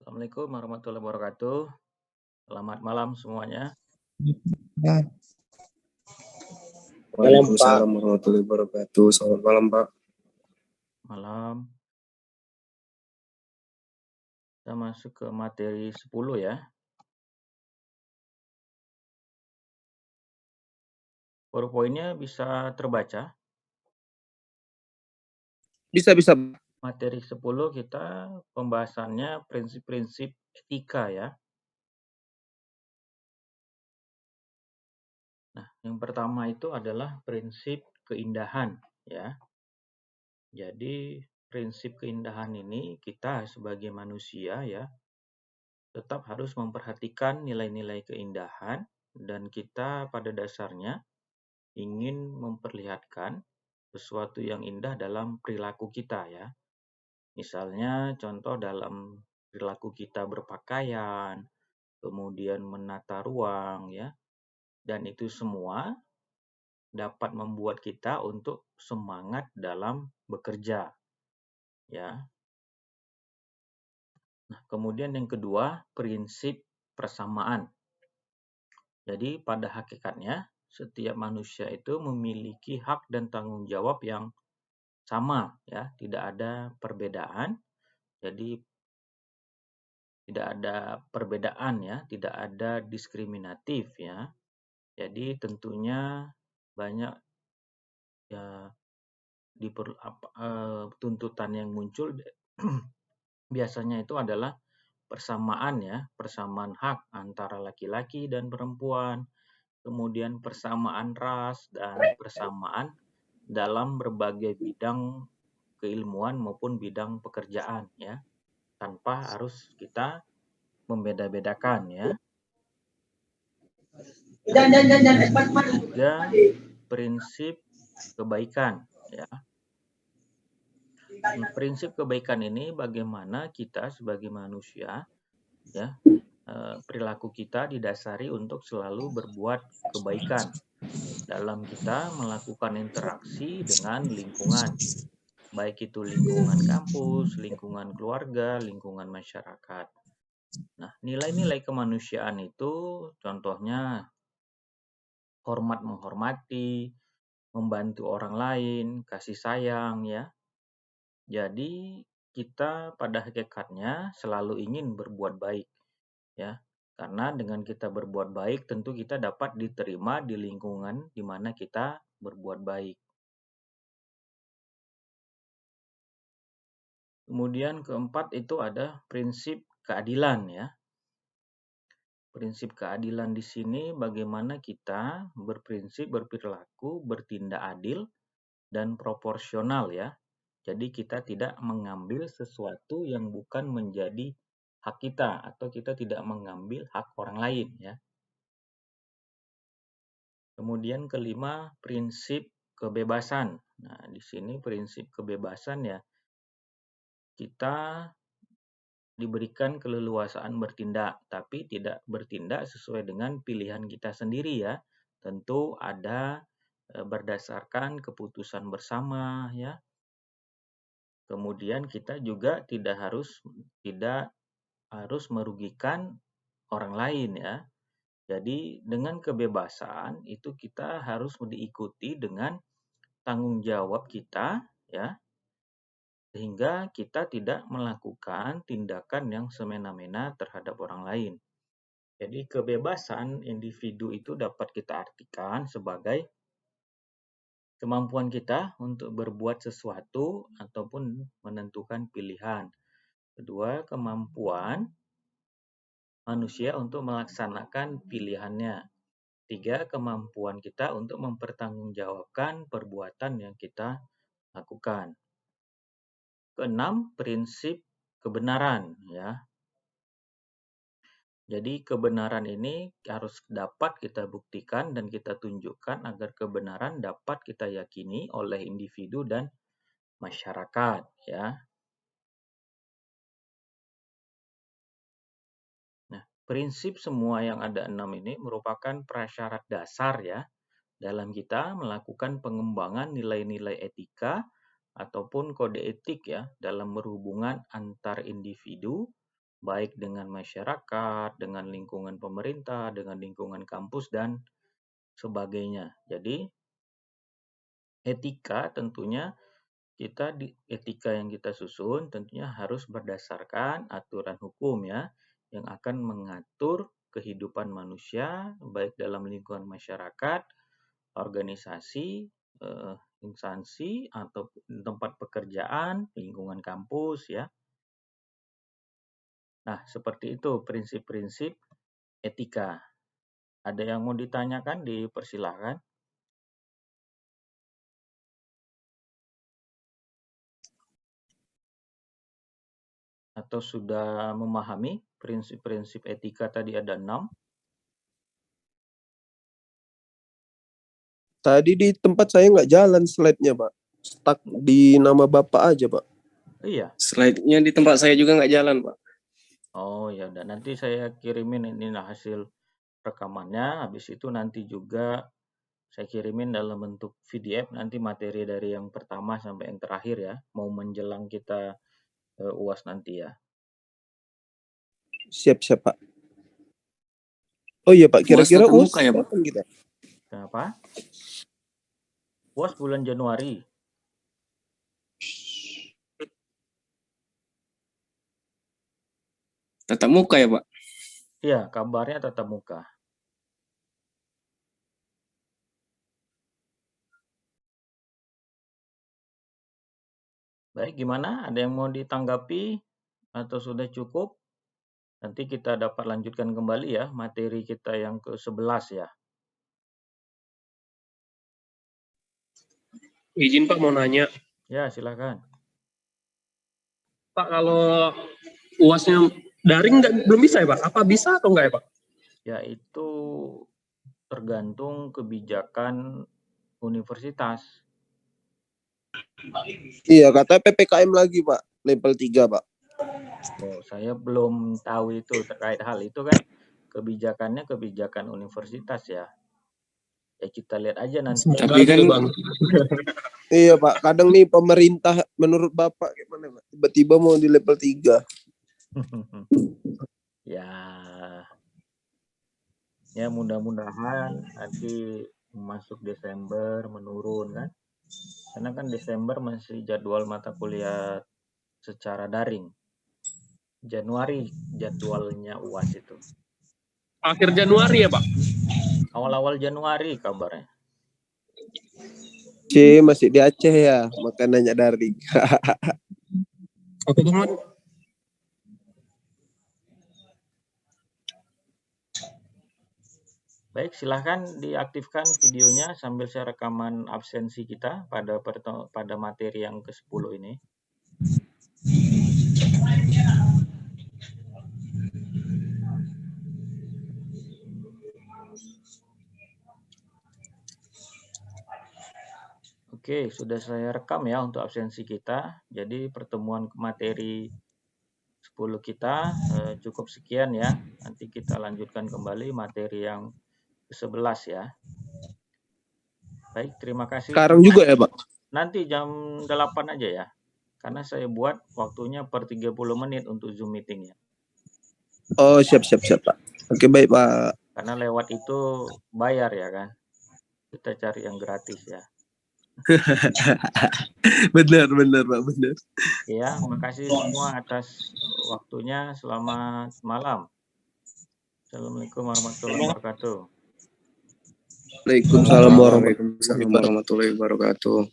Assalamualaikum warahmatullahi wabarakatuh. Selamat malam semuanya. Ya, Waalaikumsalam warahmatullahi wabarakatuh. Selamat malam, Pak. Malam. Kita masuk ke materi 10 ya. PowerPoint-nya bisa terbaca. Bisa. Materi 10 kita pembahasannya prinsip-prinsip etika ya. Nah, yang pertama itu adalah prinsip keindahan ya. Jadi prinsip keindahan ini kita sebagai manusia ya tetap harus memperhatikan nilai-nilai keindahan dan kita pada dasarnya ingin memperlihatkan sesuatu yang indah dalam perilaku kita ya. Misalnya contoh dalam perilaku kita berpakaian, kemudian menata ruang ya. Dan itu semua dapat membuat kita untuk semangat dalam bekerja ya. Nah, kemudian yang kedua, prinsip persamaan. Jadi pada hakikatnya setiap manusia itu memiliki hak dan tanggung jawab yang sama ya, tidak ada perbedaan. Jadi tidak ada perbedaan ya, tidak ada diskriminatif ya. Jadi tentunya banyak ya tuntutan yang muncul biasanya itu adalah persamaan ya, persamaan hak antara laki-laki dan perempuan, kemudian persamaan ras dan persamaan dalam berbagai bidang keilmuan maupun bidang pekerjaan ya, tanpa harus kita membeda-bedakan ya. Juga prinsip kebaikan ya. Prinsip kebaikan ini bagaimana kita sebagai manusia ya, perilaku kita didasari untuk selalu berbuat kebaikan dalam kita melakukan interaksi dengan lingkungan, baik itu lingkungan kampus, lingkungan keluarga, lingkungan masyarakat. Nah, nilai-nilai kemanusiaan itu contohnya hormat menghormati, membantu orang lain, kasih sayang ya. Jadi kita pada hakikatnya selalu ingin berbuat baik ya. Karena dengan kita berbuat baik tentu kita dapat diterima di lingkungan di mana kita berbuat baik. Kemudian keempat itu ada prinsip keadilan ya. Prinsip keadilan di sini bagaimana kita berprinsip berperilaku bertindak adil dan proporsional ya. Jadi kita tidak mengambil sesuatu yang bukan menjadi hak kita atau kita tidak mengambil hak orang lain ya. Kemudian kelima, prinsip kebebasan. Nah, di sini prinsip kebebasan ya, kita diberikan keleluasaan bertindak, tapi tidak bertindak sesuai dengan pilihan kita sendiri ya. Tentu ada berdasarkan keputusan bersama ya. Kemudian kita juga tidak harus merugikan orang lain ya. Jadi dengan kebebasan itu kita harus diikuti dengan tanggung jawab kita ya, sehingga kita tidak melakukan tindakan yang semena-mena terhadap orang lain. Jadi kebebasan individu itu dapat kita artikan sebagai kemampuan kita untuk berbuat sesuatu ataupun menentukan pilihan. Kedua, kemampuan manusia untuk melaksanakan pilihannya. Tiga, kemampuan kita untuk mempertanggungjawabkan perbuatan yang kita lakukan. Keenam, prinsip kebenaran ya. Jadi kebenaran ini harus dapat kita buktikan dan kita tunjukkan agar kebenaran dapat kita yakini oleh individu dan masyarakat ya. Nah, prinsip semua yang ada 6 ini merupakan prasyarat dasar ya dalam kita melakukan pengembangan nilai-nilai etika ataupun kode etik ya dalam berhubungan antar individu baik dengan masyarakat, dengan lingkungan pemerintah, dengan lingkungan kampus, dan sebagainya. Jadi, etika tentunya etika yang kita susun tentunya harus berdasarkan aturan hukum ya, yang akan mengatur kehidupan manusia, baik dalam lingkungan masyarakat, organisasi, instansi, atau tempat pekerjaan, lingkungan kampus ya. Nah, seperti itu prinsip-prinsip etika. Ada yang mau ditanyakan, dipersilahkan. Atau sudah memahami prinsip-prinsip etika tadi ada 6? Tadi di tempat saya nggak jalan slide-nya, Pak. Stuck di nama Bapak aja, Pak. Iya. Slide-nya di tempat saya juga nggak jalan, Pak. Oh ya udah, nanti saya kirimin ini hasil rekamannya. Habis itu nanti juga saya kirimin dalam bentuk PDF nanti materi dari yang pertama sampai yang terakhir ya. Mau menjelang kita UAS nanti ya. Siap-siap, Pak. Oh iya, Pak. Kira-kira UAS ya, Pak? kapan kita? Kenapa? UAS bulan Januari. Tatap muka ya, Pak? Iya, kabarnya tatap muka. Baik, gimana? Ada yang mau ditanggapi atau sudah cukup? Nanti kita dapat lanjutkan kembali ya materi kita yang ke-11 ya. Izin Pak mau nanya. Ya, silakan. Pak, kalau UASnya daring belum bisa ya Pak? Apa bisa atau enggak ya Pak? Ya, itu tergantung kebijakan universitas. Iya, katanya PPKM lagi, Pak. Level 3, Pak. Oh, saya belum tahu itu terkait hal itu kan. Kebijakannya kebijakan universitas ya. Ya kita lihat aja nanti. Tapi kan Bang. Iya, Pak. Kadang nih pemerintah menurut Bapak gimana, Pak? Tiba-tiba mau di level 3. Ya mudah-mudahan nanti masuk Desember menurun kan. Karena kan Desember masih jadwal mata kuliah secara daring. Januari jadwalnya UAS itu. Akhir Januari ya Pak? Awal-awal Januari kabarnya. Masih di Aceh ya, makanannya daring. Oke banget. Baik, silahkan diaktifkan videonya sambil saya rekaman absensi kita pada materi yang ke-10 ini. Oke, sudah saya rekam ya untuk absensi kita. Jadi pertemuan materi 10 kita cukup sekian ya. Nanti kita lanjutkan kembali materi yang ke-11 ya. Baik, terima kasih. Sekarang juga ya, Pak? Nanti jam 8 aja ya. Karena saya buat waktunya per 30 menit untuk Zoom meeting ya. Oh, siap, Pak. Oke, baik, Pak. Karena lewat itu bayar ya kan. Kita cari yang gratis ya. benar, Pak, benar. Ya, makasih semua atas waktunya. Selamat malam. Assalamualaikum warahmatullahi wabarakatuh. Waalaikumsalam warahmatullahi wabarakatuh.